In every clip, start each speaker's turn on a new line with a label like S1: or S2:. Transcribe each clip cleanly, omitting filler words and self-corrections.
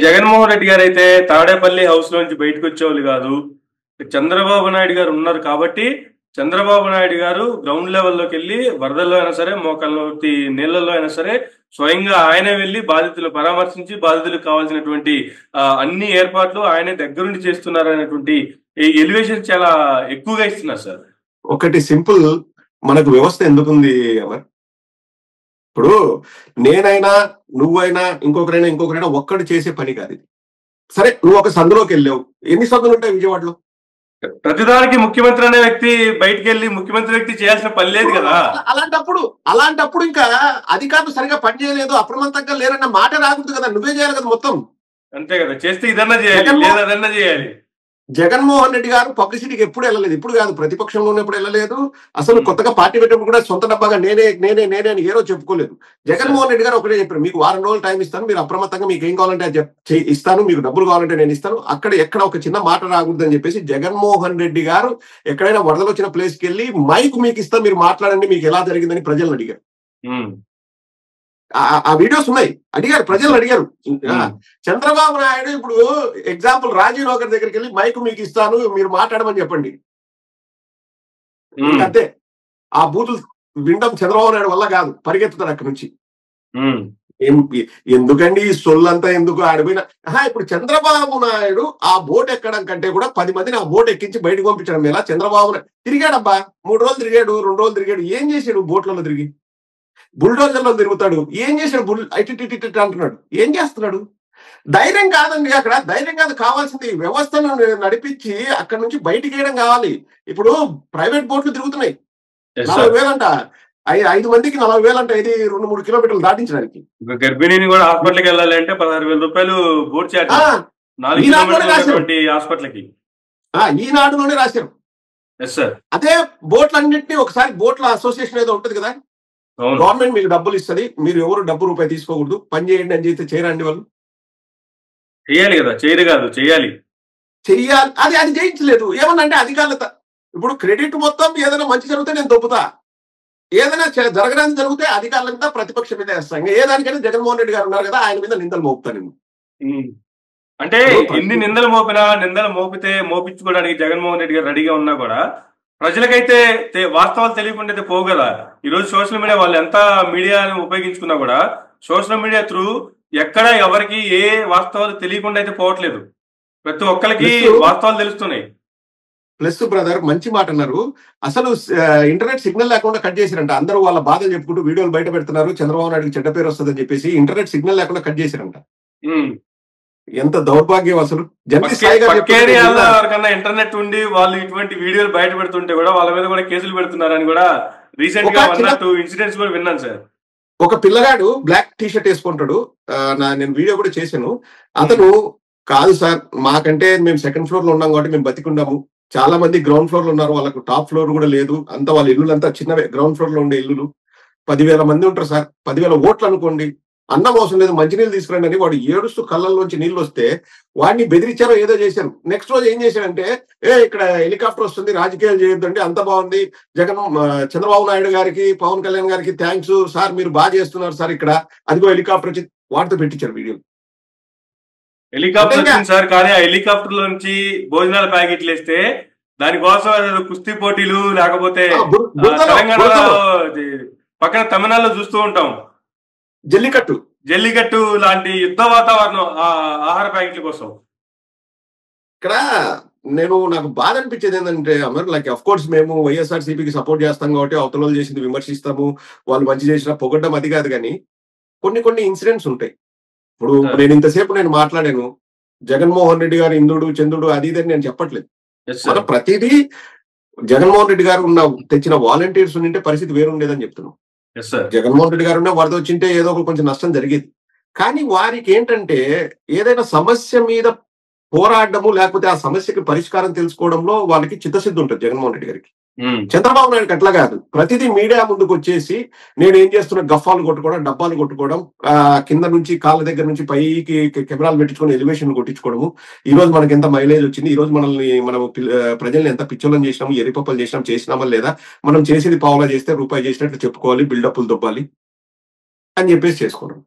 S1: జగన్మోహన్ రెడ్డి గారు అయితే తాడేపల్లి హౌస్ లోంచి బయటకు వచ్చేవాళ్ళు కాదు. చంద్రబాబు నాయుడు గారు ఉన్నారు కాబట్టి చంద్రబాబు నాయుడు గారు గ్రౌండ్ లెవెల్లోకి వెళ్ళి వరదల్లో అయినా సరే, మోకాళ్ళలోకి నీళ్లలో అయినా సరే స్వయంగా ఆయనే వెళ్ళి బాధితులు పరామర్శించి బాధితులకు కావాల్సినటువంటి అన్ని ఏర్పాట్లు ఆయనే దగ్గరుండి చేస్తున్నారు అనేటువంటి ఎలివేషన్ చాలా ఎక్కువగా ఇస్తున్నారు సార్.
S2: ఒకటి సింపుల్, మనకు వ్యవస్థ ఎందుకుంది అమర్? ఇప్పుడు నేనైనా నువ్వైనా ఇంకొకరైనా ఒక్కడు చేసే పని కాదు ఇది. సరే, నువ్వు ఒక సందులోకి వెళ్ళావు, ఎన్ని సందులు ఉంటాయి విజయవాడలో?
S1: ప్రతిదానికి ముఖ్యమంత్రి అనే వ్యక్తి బయటికి వెళ్ళి ముఖ్యమంత్రి వ్యక్తి చేయాల్సిన పని లేదు కదా.
S2: అలాంటప్పుడు ఇంకా అధికారులు సరిగా పనిచేయలేదు, అప్రమత్తంగా లేరన్న మాట రాకూడదు కదా, నువ్వే చేయాలి కదా మొత్తం.
S1: అంతే కదా, చేస్తే ఇదన్నా చేయాలి లేదా అదన్నా చేయాలి.
S2: జగన్మోహన్ రెడ్డి గారు పబ్లిసిటీకి ఎప్పుడు వెళ్ళలేదు, ఇప్పుడు కాదు, ప్రతిపక్షంలో ఉన్నప్పుడు వెళ్ళలేదు. అసలు కొత్తగా పార్టీ పెట్టినప్పుడు కూడా సొంత డబ్బాగా నేనే అని ఏ రోజు చెప్పుకోలేదు. జగన్మోహన్ రెడ్డి గారు ఒకటే చెప్పారు, మీకు వారం రోజులు టైం ఇస్తాను, మీరు అప్రమత్తంగా మీకు ఏం కావాలంటే అది ఇస్తాను, మీకు డబ్బులు కావాలంటే నేను ఇస్తాను, అక్కడ ఎక్కడ ఒక చిన్న మాట రాకూడదు అని చెప్పేసి జగన్మోహన్ రెడ్డి గారు ఎక్కడైనా వరదలు వచ్చిన ప్లేస్కి వెళ్ళి మైక్ మీకు ఇస్తాను, మీరు మాట్లాడండి, మీకు ఎలా జరిగిందని ప్రజలను అడిగారు. ఆ వీడియోస్ ఉన్నాయి, ప్రజలు అడిగారు. చంద్రబాబు నాయుడు ఇప్పుడు ఎగ్జాంపుల్ రాజీవ్ నగర్ దగ్గరికి వెళ్ళి మైక్ మీకు ఇస్తాను, మీరు మాట్లాడమని చెప్పండి, అంతే. ఆ బూతులు వినడం చంద్రబాబు నాయుడు వల్ల కాదు, పరిగెత్తుతారు అక్కడి నుంచి. ఎందుకండి ఈ సొల్లంతా ఎందుకు ఆడిపోయినా? ఇప్పుడు చంద్రబాబు నాయుడు ఆ బోట్ ఎక్కడం కంటే కూడా 10 మందిని ఆ బోట్ ఎక్కించి బయటకు పంపించడం ఎలా? చంద్రబాబు నాయుడు తిరిగాడబ్బా, 3 రోజులు తిరిగాడు, 2 రోజులు తిరిగాడు, ఏం చేశాడు? బోట్లలో తిరిగి బుల్డోజర్లో తిరుగుతాడు, ఏం చేశాడు? అంటున్నాడు, ఏం చేస్తున్నాడు? ధైర్యం కాదండి అక్కడ, ధైర్యం కాదు కావాల్సింది, వ్యవస్థను నడిపించి అక్కడ నుంచి బయటికి వేయడం కావాలి. ఇప్పుడు ప్రైవేట్ బోట్లు తిరుగుతున్నాయి, 40,000 అంట, 5 మందికి 40,000 అంట, ఇది 2-3 కిలోమీటర్లు దాటించడానికి.
S1: గర్భిణిని కూడా హాస్పిటల్కి వెళ్ళాలి అంటే 16,000 రూపాయలు బోట్ ఛార్జ్, హాస్పిటల్కి.
S2: ఈనాడులోనే రాశారు. అదే బోట్లన్నింటినీ ఒకసారి బోట్ల అసోసియేషన్ ఏదో ఉంటది కదా, గవర్నమెంట్ మీకు డబ్బులు ఇస్తుంది, మీరు ఎవరు డబ్బు రూపాయి తీసుకోకూడదు, పని చేయండి అని చెప్తే చేయరండి వాళ్ళు?
S1: చేయాలి కదా, చేయరు కాదు, చెయ్యాలి.
S2: అది చేయించలేదు. ఏమన్నా అంటే అధికారులు ఇప్పుడు క్రెడిట్ మొత్తం ఏదైనా మంచి జరిగితే నేను దొబ్బుతా, ఏదైనా జరగడానికి జరిగితే అధికారులంతా ప్రతిపక్షం మీద వేస్తాను. ఏదానికైనా జగన్మోహన్ రెడ్డి గారు ఉన్నారు కదా, ఆయన మీద నిందలు మోపుతాను నేను.
S1: అంటే ఎన్ని నిందలు మోపితే మోపించుకోవడానికి జగన్మోహన్ రెడ్డి గారు రెడీగా ఉన్నా కూడా ప్రజలకైతే వాస్తవాలు తెలియకుండా అయితే పోవు కదా. ఈరోజు సోషల్ మీడియా వాళ్ళు ఎంత మీడియాను ఉపయోగించుకున్నా కూడా సోషల్ మీడియా త్రూ ఎక్కడ ఎవరికి ఏ వాస్తవాలు తెలియకుండా అయితే పోవట్లేదు, ప్రతి ఒక్కరికి వాస్తవాలు తెలుస్తున్నాయి.
S2: ప్లస్ బ్రదర్, మంచి మాట అన్నారు. అసలు ఇంటర్నెట్ సిగ్నల్ లేకుండా కట్ చేశారంట. అందరూ వాళ్ళ బాధలు చెప్పుకుంటూ వీడియోలు బయట పెడుతున్నారు, చంద్రబాబు నాయుడుకి చెడ్డ పేరు వస్తుందని చెప్పేసి ఇంటర్నెట్ సిగ్నల్ లేకుండా కట్ చేశారంట. ఎంత దౌర్భాగ్యం అసలు.
S1: ఎవరికన్నా ఇంటర్నెట్ ఉండి వాళ్ళు ఇటువంటి వీడియోలు బయట పెడుతుంటే కూడా వాళ్ళ మీద కూడా కేసులు పెడుతున్నారని కూడా రీసెంట్ గా 1 or 2 ఇన్సిడెంట్స్ కూడా విన్నాను సార్.
S2: ఒక పిల్లగాడు బ్లాక్ టీ షర్ట్ వేసుకుంటాడు, నేను వీడియో కూడా చేశాను. అతను కాదు సార్, మాకంటే మేము 2nd ఫ్లోర్ లో ఉన్నాం కాబట్టి మేము బతికున్నాము, చాలా మంది గ్రౌండ్ ఫ్లోర్ లో ఉన్నారు, వాళ్ళకు టాప్ ఫ్లోర్ కూడా లేదు, అంత వాళ్ళ ఇల్లు అంతా చిన్నవే, గ్రౌండ్ ఫ్లోర్ లో ఉండే ఇల్లులు 10,000 మంది ఉంటారు సార్, 10,000 ఓట్లు అనుకోండి, అన్నం అవసరం లేదు, మంచినీళ్ళు తీసుకురండి అని వాడు ఏడుస్తూ కళ్ళల్లోంచి నీళ్ళు వస్తే వాడిని బెదిరించారో ఏదో చేశారు. నెక్స్ట్ రోజు ఏం చేశారంటే, ఇక్కడ హెలికాప్టర్ వస్తుంది, రాజకీయాలు చేయొద్దండి, అంత బాగుంది, చంద్రబాబు నాయుడు గారికి, పవన్ కళ్యాణ్ గారికి థ్యాంక్స్ సార్, మీరు బాగా చేస్తున్నారు సార్, ఇక్కడ అదిగో హెలికాప్టర్ వచ్చి వాటితో పెట్టించారు వీడియో.
S1: హెలికాప్టర్ వచ్చింది సార్, కానీ ఆ హెలికాప్టర్ లో నుంచి భోజనాల ప్యాకెట్లు వేస్తే దానికోసం కుస్తీ పోటీలు, లేకపోతే తెలంగాణలో పక్కన తమిళనాడులో చూస్తూ ఉంటాం జల్లికట్టు లాంటి యుద్ధ వాతావరణం ఆహార ప్యాకెట్ల కోసం.
S2: ఇక్కడ నాకు బాధ అనిపించేది ఏంటంటే అమర్, లైక్ అఫ్ కోర్స్ మేము వైఎస్ఆర్సీపీకి సపోర్ట్ చేస్తాం కాబట్టి అవతల వాళ్ళు చేసింది విమర్శిస్తాము, వాళ్ళు మంచి చేసినా పొగడ్డం అది కాదు, కానీ కొన్ని ఇన్సిడెంట్స్ ఉంటాయి. ఇప్పుడు నేను ఇంతసేపు మాట్లాడాను, జగన్మోహన్ రెడ్డి గారు ఇంద్రుడు చంద్రుడు అది ఇదని నేను చెప్పట్లేదు. ప్రతిదీ జగన్మోహన్ రెడ్డి గారు తెచ్చిన వాలంటీర్స్ ఉంటే పరిస్థితి వేరుండేదని చెప్తున్నాం. జగన్మోహన్ రెడ్డి గారు వరద వచ్చింటే ఏదో ఒక కొంచెం నష్టం జరిగేది. కానీ వారికి ఏంటంటే ఏదైనా సమస్య మీద పోరాడము, లేకపోతే ఆ సమస్యకి పరిష్కారం తెలుసుకోవడంలో వాళ్ళకి చిత్తశుద్ధి ఉంటుంది జగన్మోహన్ రెడ్డి గారికి. చంద్రబాబు నాయుడుకి అట్లా కాదు. ప్రతిదీ మీడియా ముందుకు వచ్చేసి నేను ఏం చేస్తున్నా, గఫాలు కొట్టుకోవడం, డబ్బాలు కొట్టుకోవడం, కింద నుంచి కాళ్ళ దగ్గర నుంచి పైకి కెమెరాలు పెట్టించుకొని ఎలివేషన్ కొట్టించుకోవడము. ఈ రోజు మనకి ఎంత మైలేజ్ వచ్చింది, ఈ రోజు మనం ప్రజల్ని ఎంత పిచ్చోళ్ళని చేసినాము, ఎరిపప్పలు చేసినామా లేదా, మనం చేసేది పావులా చేస్తే రూపాయి చేసినట్లు చెప్పుకోవాలి, బిల్డప్లు దొబ్బాలి అని చెప్పేసి చేసుకోవడం.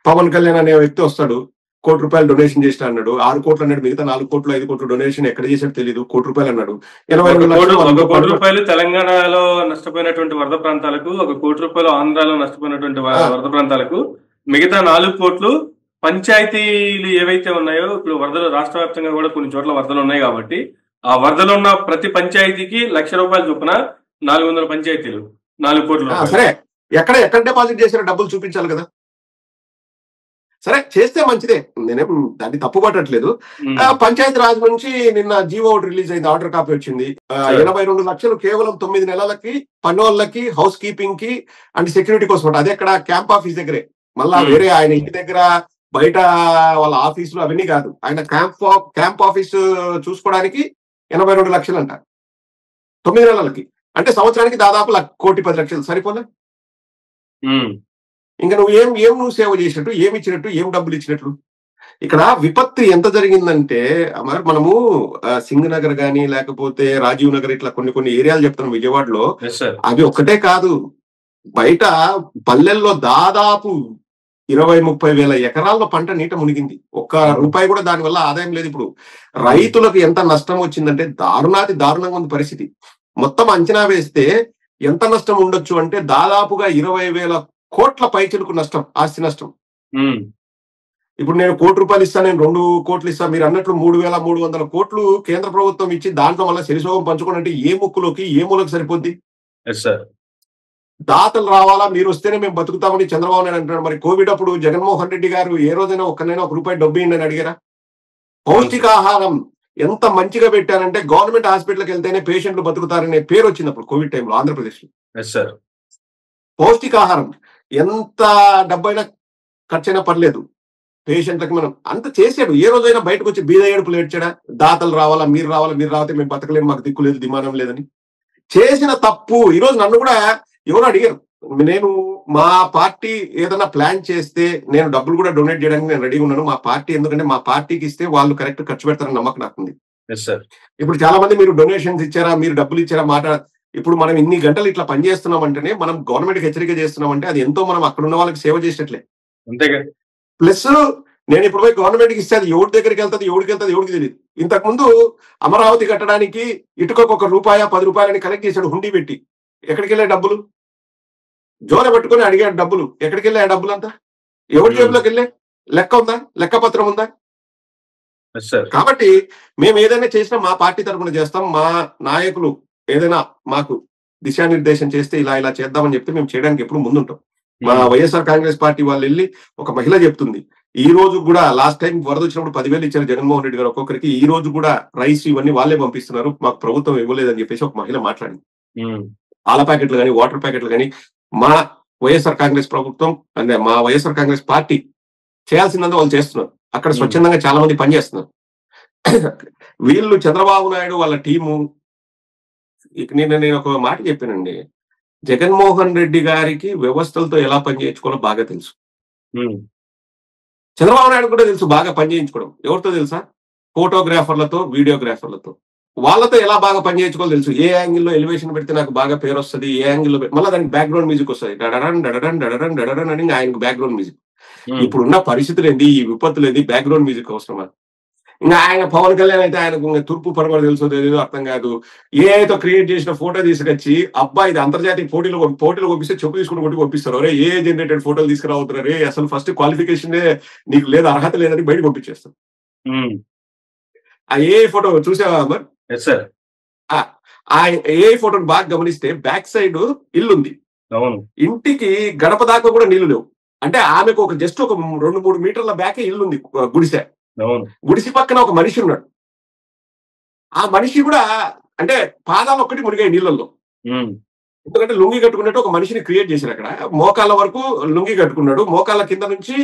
S2: పవన్ కళ్యాణ్ అనే వ్యక్తి వస్తాడు, ₹1,00,00,000 డొనేషన్ చేసిన అన్నాడు. 6 కోట్లు అన్నాడు. మిగతా 4 కోట్లు 5 కోట్లు డొనేషన్ ఎక్కడ చేశాడు తెలియదు. ₹1,00,00,000 అన్నాడు. 82 లక్షలు
S1: ₹1,00,00,000 తెలంగాణలో నష్టపోయినటువంటి వరద ప్రాంతాలకు, ₹1,00,00,000 ఆంధ్రాలో నష్టపోయినటువంటి వరద ప్రాంతాలకు, మిగతా 4 కోట్లు పంచాయతీలు ఏవైతే ఉన్నాయో, ఇప్పుడు వరదలు రాష్ట్ర వ్యాప్తంగా కూడా కొన్ని చోట్ల వరదలు ఉన్నాయి కాబట్టి ఆ వరదలు ఉన్న ప్రతి పంచాయతీకి ₹1,00,000 చొప్పున 400 పంచాయతీలు 4 కోట్లు.
S2: సరే, ఎక్కడ డిపాజిట్ చేసిన డబ్బులు చూపించాలి కదా. సరే, చేస్తే మంచిదే, నేనేం దాన్ని తప్పు పట్టట్లేదు. పంచాయతీ రాజ్ నుంచి నిన్న జీవో రిలీజ్ అయింది, ఆర్డర్ కాపీ వచ్చింది. 82 లక్షలు కేవలం 9 నెలలకి పన్నులకి, హౌస్ కీపింగ్ కి అండ్ సెక్యూరిటీ కోసం. అదే ఇక్కడ క్యాంప్ ఆఫీస్ దగ్గరే, మళ్ళా వేరే ఆయన ఇంటి దగ్గర బయట వాళ్ళ ఆఫీసులు అవన్నీ కాదు, ఆయన క్యాంప్ ఆఫీస్ చూసుకోవడానికి 82 లక్షలు అంట 9 నెలలకి. అంటే సంవత్సరానికి దాదాపు 1,10,00,000 సరిపోలే. ఇంకా నువ్వు సేవ చేసినట్టు, ఏమి ఇచ్చినట్టు, ఏం డబ్బులు ఇచ్చినట్లు. ఇక్కడ విపత్తు ఎంత జరిగిందంటే మరి మనము సింగనగర్ గాని లేకపోతే రాజీవ్ నగర్ ఇట్లా కొన్ని ఏరియాలు చెప్తాను విజయవాడలో. అవి ఒక్కటే కాదు, బయట పల్లెల్లో దాదాపు 20-30 వేల ఎకరాల్లో పంట నీట మునిగింది. ₹1 కూడా దానివల్ల ఆదాయం లేదు. ఇప్పుడు రైతులకు ఎంత నష్టం వచ్చిందంటే దారుణంగా ఉంది పరిస్థితి. మొత్తం అంచనా వేస్తే ఎంత నష్టం ఉండొచ్చు అంటే దాదాపుగా 20,000 కోట్ల పైచిలకు నష్టం, ఆస్తి నష్టం. ఇప్పుడు నేను ₹1,00,00,000 ఇస్తాను, నేను 2 కోట్లు ఇస్తాను, మీరు అన్నట్లు 3,300 కోట్లు కేంద్ర ప్రభుత్వం ఇచ్చి దాంట్లో మళ్ళీ శరిసోగం పంచుకోవడం అంటే ఏ ముక్కులోకి ఏ మూలకు సరిపోద్ది? దాతలు రావాలా, మీరు వస్తేనే మేము బతుకుతామని చంద్రబాబు నాయుడు అంటున్నాడు. మరి కోవిడ్ అప్పుడు జగన్మోహన్ రెడ్డి గారు ఏ రోజైనా ఒక్కనైనా ₹1 డబ్బు ఇవ్వండి అడిగారా? పౌష్టికాహారం ఎంత మంచిగా పెట్టారంటే గవర్నమెంట్ హాస్పిటల్కి వెళ్తేనే పేషెంట్లు బతుకుతారనే పేరు వచ్చింది అప్పుడు కోవిడ్ టైంలో ఆంధ్రప్రదేశ్ లో. పౌష్టికాహారం ఎంత డబ్బైనా ఖర్చైనా పర్లేదు, పేషెంట్లకు మనం అంత చేసాడు. ఏ రోజైనా బయటకు వచ్చి బీద ఏడుపులు ఏడ్చాడా? దాతలు రావాలా, మీరు రావాలా, మేము బతకలేము, మాకు దిక్కు లేదు, దిమానం లేదని చేసిన తప్పు. ఈరోజు నన్ను కూడా ఎవరు అడిగారు, నేను మా పార్టీ ఏదైనా ప్లాన్ చేస్తే నేను డబ్బులు కూడా డొనేట్ చేయడానికి నేను రెడీగా ఉన్నాను. మా పార్టీ ఎందుకంటే మా పార్టీకి ఇస్తే వాళ్ళు కరెక్ట్ ఖర్చు పెడతారని నమ్మకం నాకుంది. ఇప్పుడు చాలా మంది మీరు డొనేషన్స్ ఇచ్చారా, మీరు డబ్బులు ఇచ్చారా మాట. ఇప్పుడు మనం ఇన్ని గంటలు ఇట్లా పనిచేస్తున్నాం అంటేనే మనం గవర్నమెంట్ కి హెచ్చరిక చేస్తున్నాం అంటే అది ఎంతో మనం అక్కడ ఉన్న వాళ్ళకి సేవ చేసినట్లే.
S1: అంతేగా.
S2: ప్లస్ నేను ఇప్పుడు పోయి గవర్నమెంట్ కి ఇస్తే అది ఎవరి దగ్గరికి వెళ్తుంది, ఎవరికి తెలియదు. ఇంతకుముందు అమరావతి కట్టడానికి ఇటుకొక ₹1, ₹10 కలెక్ట్ చేశాడు హుండీ పెట్టి. ఎక్కడికి వెళ్ళే డబ్బులు? జోల పెట్టుకుని అడిగాడు డబ్బులు. ఎక్కడికి వెళ్ళా డబ్బులు అంతా? ఎవరి జేబులోకి వెళ్ళే? లెక్క ఉందా? లెక్కపత్రం ఉందా? కాబట్టి మేము ఏదైనా చేసినా మా పార్టీ తరఫున చేస్తాం. మా నాయకులు ఏదైనా మాకు దిశానిర్దేశం చేస్తే ఇలా చేద్దామని చెప్తే మేము చేయడానికి ఎప్పుడు ముందుంటాం. మా వైఎస్ఆర్ కాంగ్రెస్ పార్టీ వాళ్ళు వెళ్ళి ఒక మహిళ చెప్తుంది, ఈ రోజు కూడా లాస్ట్ టైం వరద వచ్చినప్పుడు 10,000 ఇచ్చారు జగన్మోహన్ రెడ్డి గారు ఒక్కొక్కరికి, ఈ రోజు కూడా రైస్ ఇవన్నీ వాళ్ళే పంపిస్తున్నారు, మాకు ప్రభుత్వం ఇవ్వలేదని చెప్పేసి ఒక మహిళ మాట్లాడింది. పాల ప్యాకెట్లు కానీ వాటర్ ప్యాకెట్లు కానీ మా వైఎస్ఆర్ కాంగ్రెస్ ప్రభుత్వం అంటే మా వైఎస్ఆర్ కాంగ్రెస్ పార్టీ చేయాల్సిందంతా వాళ్ళు చేస్తున్నారు. అక్కడ స్వచ్ఛందంగా చాలా మంది పనిచేస్తున్నారు. వీళ్ళు చంద్రబాబు నాయుడు వాళ్ళ టీము. నేను ఒక మాట చెప్పానండి, జగన్మోహన్ రెడ్డి గారికి వ్యవస్థలతో ఎలా పనిచేయించుకోవాలో బాగా తెలుసు. చంద్రబాబు నాయుడు కూడా తెలుసు బాగా పనిచేయించుకోవడం. ఎవరితో తెలుసా? ఫోటోగ్రాఫర్లతో, వీడియోగ్రాఫర్లతో. వాళ్ళతో ఎలా బాగా పనిచేయించుకోవాలో తెలుసు. ఏ యాంగిల్లో ఎలివేషన్ పెడితే నాకు బాగా పేరు వస్తుంది, ఏ యాంగిల్లో మళ్ళీ దానికి బ్యాక్గ్రౌండ్ మ్యూజిక్ వస్తుంది, డడడన్ అని ఆయనకు బ్యాక్గ్రౌండ్ మ్యూజిక్. ఇప్పుడున్న పరిస్థితులు ఏంది, ఈ విపత్తులు ఏంది, బ్యాక్గ్రౌండ్ మ్యూజిక్ అవసరమా? ఇంకా ఆయన పవన్ కళ్యాణ్ అయితే ఆయనకు తూర్పు పడమర తెలుసో తెలియదు అర్థం కాదు. ఏఐతో క్రియేట్ చేసిన ఫోటో తీసుకొచ్చి అబ్బాయి ఇది అంతర్జాతీయ పోటీలు పంపిస్తే చెప్పు తీసుకుని కొట్టి పంపిస్తారు. అరే ఏ జనరేటెడ్ ఫోటోలు తీసుకురావుతున్నారు, అసలు ఫస్ట్ క్వాలిఫికేషన్ నీకు లేదు, అర్హత లేదని బయట పంపించేస్తారు. ఆ ఏ ఫోటో చూసావా అమర్? ఆ ఏ ఫోటోని బాగా గమనిస్తే బ్యాక్ సైడ్ ఇల్లు ఉంది, ఇంటికి గడప దాకా కూడా నీళ్లు లేవు. అంటే ఆమెకు ఒక జస్ట్ ఒక 2-3 మీటర్ల బ్యాకే ఇల్లు ఉంది, గుడిసె. గుడిసి పక్కన ఒక మనిషి ఉన్నాడు. ఆ మనిషి కూడా అంటే పాదాలు ఒక్కటి మునిగాయి నీళ్ళల్లో. ఎందుకంటే లుంగి కట్టుకున్నట్టు ఒక మనిషిని క్రియేట్ చేశారు. అక్కడ మోకాళ్ళ వరకు లుంగి కట్టుకున్నాడు, మోకాళ్ళ కింద నుంచి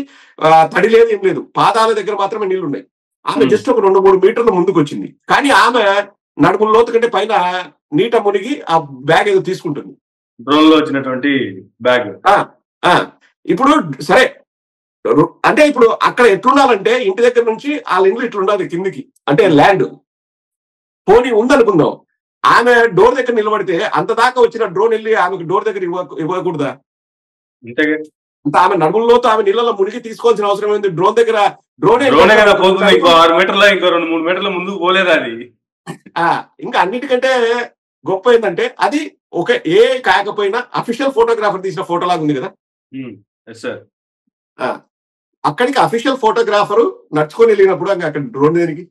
S2: తడి లేదు, ఏం లేదు, పాదాల దగ్గర మాత్రమే నీళ్లు ఉన్నాయి. ఆమె జస్ట్ ఒక 2-3 మీటర్ల ముందుకు వచ్చింది, కానీ ఆమె నడుముల లోతు కంటే పైన నీట మునిగి ఆ బ్యాగ్ ఏదో తీసుకుంటుంది.
S1: డ్రోన్ లో వచ్చినటువంటి బ్యాగ్.
S2: ఇప్పుడు సరే అంటే ఇప్పుడు అక్కడ ఎట్లుండాలంటే ఇంటి దగ్గర నుంచి వాళ్ళ ఇంట్లో ఇట్లుండాలి కిందికి, అంటే ల్యాండ్ పోనీ ఉందనుకుందాం. ఆమె డోర్ దగ్గర నిలబడితే అంత దాకా వచ్చిన డ్రోన్ వెళ్ళి ఆమెకు డోర్ దగ్గర ఇవ్వకూడదా? అంత ఆమె నడుములలోతో ఆమె నీళ్ళలో మునిగి తీసుకోవాల్సిన అవసరం ఏంది? డ్రోన్ దగ్గర
S1: డ్రోనే కదా పోతుంది, ఇంకో 6 మీటర్ల ఇంకో 2-3 మీటర్ల ముందుకు పోలేదా అది?
S2: ఇంకా అన్నిటికంటే గొప్ప ఏంటంటే అది ఒక ఏ కాకపోయినా అఫీషియల్ ఫోటోగ్రాఫర్ తీసిన ఫోటో లాగా ఉంది కదా.
S1: సార్
S2: అక్కడికి అఫీషియల్ ఫోటోగ్రాఫర్ నడుచుకొని వెళ్ళినప్పుడు అక్కడ డ్రోన్ దేనికి?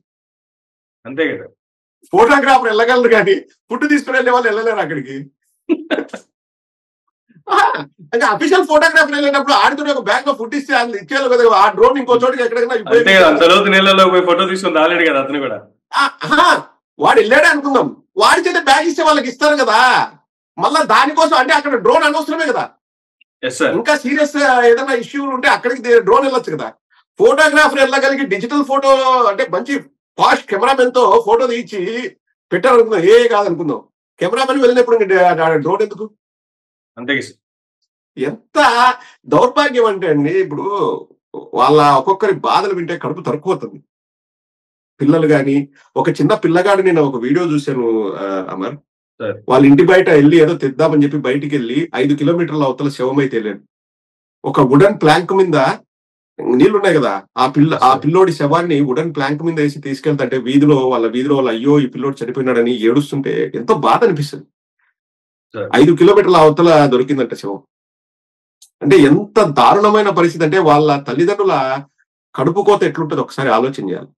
S1: అంతే కదా.
S2: ఫోటోగ్రాఫర్ వెళ్ళగలరు కానీ ఫుడ్ తీసుకుని వెళ్ళే వాళ్ళు వెళ్ళలేరు అక్కడికి. ఇంకా అఫీషియల్ ఫోటోగ్రాఫర్ వెళ్ళినప్పుడు ఆడుతున్న ఒక బ్యాగ్ లో ఫుడ్ ఇస్తే ఇచ్చేయాలి కదా. ఆ డ్రోన్ ఇంకో చోటికి ఎక్కడికైనా
S1: అంతలోతు నీళ్ళలో పోయి ఫోటో తీసుకుని రాలేడు కదా అతను కూడా.
S2: వాడు వెళ్ళాడే అనుకుందాం, వాడి చేత బ్యాగ్ ఇస్తే వాళ్ళకి ఇస్తారు కదా. మళ్ళా దానికోసం అంటే అక్కడ డ్రోన్ అనవసరమే కదా. ఇంకా సీరియస్ ఏదైనా ఇష్యూలు ఉంటే అక్కడికి డ్రోన్ వెళ్ళొచ్చు కదా. ఫోటోగ్రాఫర్ వెళ్ళగలిగి డిజిటల్ ఫోటో అంటే మంచి ఫాస్ట్ కెమెరామెన్ తో ఫోటో తీసి పెట్టాలనుకుందాం, ఏ కాదనుకుందాం. కెమెరామెన్ వెళ్ళినప్పుడు డ్రోన్ ఎందుకు?
S1: అంతే.
S2: ఎంత దౌర్భాగ్యం అంటే అండి, ఇప్పుడు వాళ్ళ ఒక్కొక్కరి బాధలు వింటే కడుపు తరుక్కుపోతుంది. పిల్లలు గాని, ఒక చిన్న పిల్లగాడు నేను ఒక వీడియో చూశాను అమర్. వాళ్ళ ఇంటి బయట వెళ్ళి ఏదో తెద్దామని చెప్పి బయటికి వెళ్ళి 5 కిలోమీటర్ల అవతల శవం అయితే వెళ్ళాడు. ఒక వుడన్ ప్లాంక్ మీద నీళ్లున్నాయి కదా, ఆ పిల్లోడి శవాన్ని వుడన్ ప్లాంక్ మీద వేసి తీసుకెళ్తుంటే వాళ్ళ వీధిలో అయ్యో ఈ పిల్లోడు చనిపోయినాడని ఏడుస్తుంటే ఎంతో బాధ అనిపిస్తుంది. 5 కిలోమీటర్ల అవతల దొరికిందంట శవం. అంటే ఎంత దారుణమైన పరిస్థితి అంటే వాళ్ళ తల్లిదండ్రుల కడుపు కోత ఎట్లుంటుంది ఒకసారి ఆలోచన చేయాలి.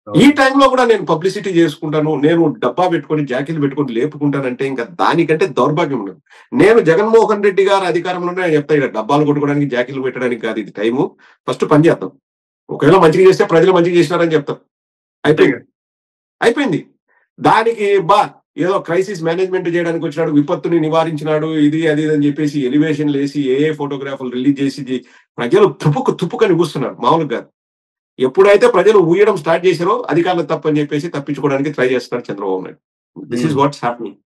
S2: ఈ టైంలో కూడా నేను పబ్లిసిటీ చేసుకుంటాను, నేను డబ్బా పెట్టుకొని జాకీలు పెట్టుకొని లేపుకుంటానంటే ఇంకా దానికంటే దౌర్భాగ్యం ఉండదు. నేను జగన్మోహన్ రెడ్డి గారు అధికారంలోనే చెప్తా, ఇక్కడ డబ్బాలు కొట్టుకోవడానికి జాకీలు పెట్టడానికి కాదు ఇది టైము, ఫస్ట్ పని చేద్దాం. ఒకవేళ మంచిగా చేస్తే ప్రజలు మంచిగా చేసినారని చెప్తాం. అయిపోయింది. దానికి ఏదో క్రైసిస్ మేనేజ్మెంట్ చేయడానికి వచ్చినాడు, విపత్తుని నివారించినాడు, ఇది అది అని చెప్పేసి ఎలివేషన్లు వేసి ఏ ఫోటోగ్రాఫర్లు రిలీజ్ చేసి ప్రజలు తుప్పుకని కూస్తున్నారు, మామూలుగా కాదు. ఎప్పుడైతే ప్రజలు ఊయడం స్టార్ట్ చేశారో అధికారులు తప్పని చెప్పేసి తప్పించుకోవడానికి ట్రై చేస్తున్నారు Chandrababu Naidu. This is what's happening.